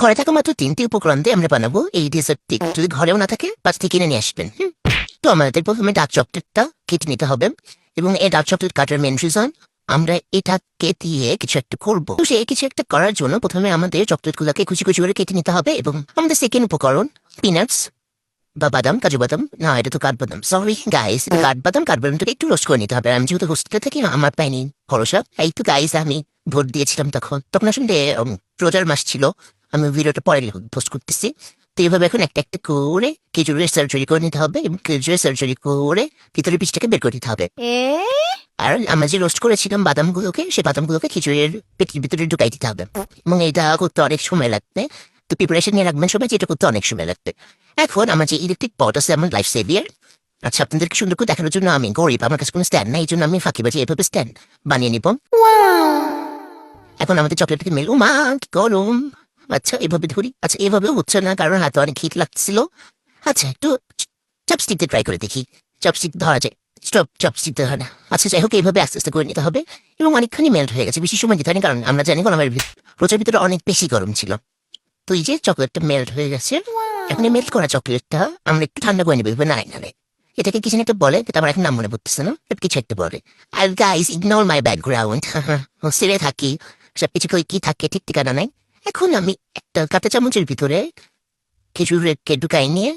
ঘরে থাকা মাত্র ৩টি উপকরণ দিয়ে আমরা বানাবো এই ডেজার্টটি। যদি ঘরেও না থাকে বাস থেকে কিনে নিয়ে আসবেন। তো আমাদের প্রথমে ডার্ক চকলেটটা কেটে নিতে হবে এবং এই ডার্ক চকলেট কাটার মেন রিজন আমরা এটাকে দিয়ে কিছু একটা করবো। তো সেই কিছু একটা করার জন্য প্রথমে আমাদের চকলেটগুলোকে কুচি কুচি করে কেটে নিতে হবে এবং আমাদের সেকেন্ড উপকরণ পিনাটস বা বাদাম, কাজু বাদাম, না এটা তো কাঠবাদাম, সরি গাইস, কাঠবাদামটাকে একটু রোস্ট করে নিতে হবে। আমি যেহেতু হোস্টেলে থাকি আমার পাইনি ভরসা। এই তো গাইস, আমি ভোট দিয়েছিলাম তখন আসলে রোজার মাস ছিল। আমি ভিডিওটা পরে পোস্ট করতেছি। তো এইভাবে এখন একটা একটা করে খেজুরের সার্জারি করে নিতে হবে এবং খেজুরের সার্জারি করে ভিতরে পিসটাকে বের করে দিতে হবে। আর আমরা যে রোস্ট করেছিলাম বাদামগুলোকে, সেই বাদামগুলোকে খিচুড়ির পেটির ভিতরে ঢুকাই দিতে হবে এবং এটা করতে অনেক সময় লাগবে। তো প্রিপারেশন নিয়ে রাখবেন সবাই, যেটা করতে অনেক সময় লাগবে। এখন আমার যে ইলেকট্রিক পট আছে আমার লাইফ সেভিয়ার, আচ্ছা আপনাদেরকে সুন্দর করে দেখানোর জন্য আমি গরিব, আমার কাছে কোনো স্ট্যান্ড নাই, এই জন্য আমি ফাঁকিবাজি এভাবে স্ট্যান্ড বানিয়ে নিব। এখন আমাদের চকলেটকে মেল, মা কি গরম। আচ্ছা এভাবে ধরি, আচ্ছা এভাবেও হচ্ছে না কারণ হাতে অনেক হিট লাগছিল। আচ্ছা একটু চপস্টিক দিয়ে ট্রাই করে দেখি, চপস্টিক ধরা যায়। চপস্টিক ধরা না। আচ্ছা যাই হোক, এইভাবে আস্তে আস্তে করে নিতে হবে এবং অনেকখানি মেল্ট হয়ে গেছে, বেশি সময় দিতে হয়নি কারণ আমরা জানি আমার রোজার ভিতরে অনেক বেশি গরম ছিল। তো এই যে চকলেটটা মেল্ট হয়ে গেছে, এখন এই মেল্ট করা চকলেটটা আমরা একটু ঠান্ডা করে নেবো নাড়ে। এটাকে কিছু একটা বলে, এটা আমার এখন নাম মনে পড়তেছে না, কিছু একটা বলে। আর গাইস ইগনোর মাই ব্যাকগ্রাউন্ড, হোস্টেলে থাকি, সবকিছু কি থাকে ঠিক ঠিকানা নাই। এখন আমি একটা কাঁটা চামচের ভিতরে খেজুরকে ঢুকাই নিয়ে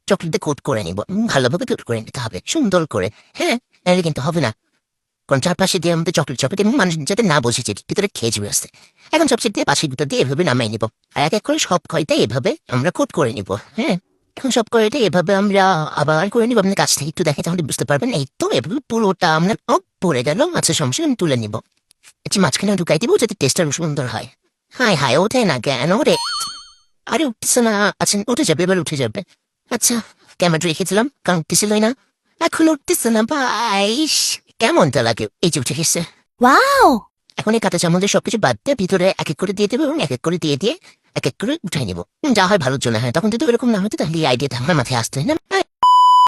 চকলেটে কোট করে নিব, ভালোভাবে কোট করে নিতে হবে সুন্দর করে। হ্যাঁ, নাহলে কিন্তু হবে না, কারণ চারপাশে দিয়ে আমাদের চকলেট এবং মানুষ যাতে না বসেছে ভিতরে খেজুর আছে। এখন সবচেয়ে দিয়ে পাশে দুটো দিয়ে এভাবে নামাই নিব আর এক এক করে সব কয়টা এভাবে আমরা কোট করে নিব। হ্যাঁ, এখন সব কয়টা এভাবে আমরা আবার করে নিব। আপনার কাছ থেকে একটু দেখে তাহলে বুঝতে পারবেন। এই তো এভাবে পুরোটা আমরা পড়ে গেল। আচ্ছা সমস্যা, আমি তুলে নিব। আচ্ছা মাঝখানে ঢুকাই দিব যাতে টেস্টটা সুন্দর হয়। হাই হাই, ওঠে না কেন রে? আরে উঠতেছে না। আচ্ছা উঠে যাবে, এবার উঠে যাবে। আচ্ছা ক্যামেরা রেখেছিলাম কারণ উঠতেছিলই না, এখন উঠতেছে না ভাই। কেমনটা লাগে? এই যে উঠে গেছে। ওয়াও! এখন এই কাঁচা চামচের সবকিছু বাদ দিয়ে ভিতরে এক এক করে দিয়ে দেবো এবং এক এক করে দিয়ে এক এক করে উঠাই নেবো। যা হয় ভালোর জন্য। হ্যাঁ, তখন যদি এরকম না হতো তাহলে এই আইডিয়াটা আমার মাথায় আসতো না।